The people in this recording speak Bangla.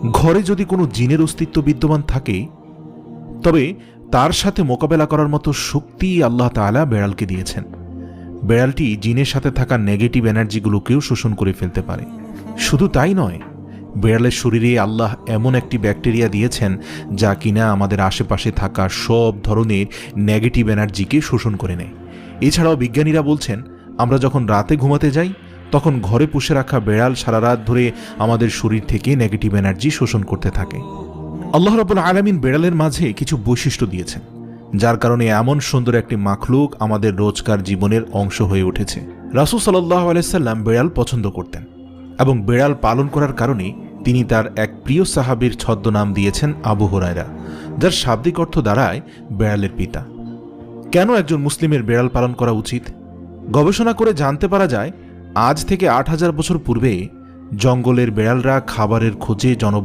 ঘরে যদি কোনো জিনের অস্তিত্ব বিদ্যমান থাকে তবে তার সাথে মোকাবেলা করার মতো শক্তি আল্লাহ তাআলা বেড়ালকে দিয়েছেন। বেড়ালটি জিনের সাথে থাকা নেগেটিভ এনার্জিগুলোকেও শোষণ করে ফেলতে পারে। শুধু তাই নয়, বেড়ালের শরীরে আল্লাহ এমন একটি ব্যাকটেরিয়া দিয়েছেন যা কিনা আমাদের আশেপাশে থাকা সব ধরনের নেগেটিভ এনার্জিকে শোষণ করে নেয়। এছাড়াও বিজ্ঞানীরা বলছেন, আমরা যখন রাতে ঘুমাতে যাই তখন ঘরে পুষে রাখা বেড়াল সারা রাত ধরে আমাদের শরীর থেকে নেগেটিভ এনার্জি শোষণ করতে থাকে। আল্লাহ রাব্বুল আলামিন বেড়ালের মাঝে কিছু বৈশিষ্ট্য দিয়েছেন যার কারণে এমন সুন্দর একটি মাখলুক আমাদের রোজকার জীবনের অংশ হয়ে উঠেছে। রাসূল সাল্লাল্লাহু আলাইহি সাল্লাম বেড়াল পছন্দ করতেন এবং বেড়াল পালন করার কারণে তিনি তার এক প্রিয় সাহাবীর ছদ্মনাম দিয়েছেন আবু হুরায়রা, যার শাব্দিক অর্থ দাঁড়ায় বেড়ালের পিতা। কেন একজন মুসলিমের বেড়াল পালন করা উচিত? গবেষণা করে জানতে পারা যায়, আজ থেকে ৮,০০০ বছর পূর্বে জঙ্গলের বেড়ালরা খাবারের খোঁজে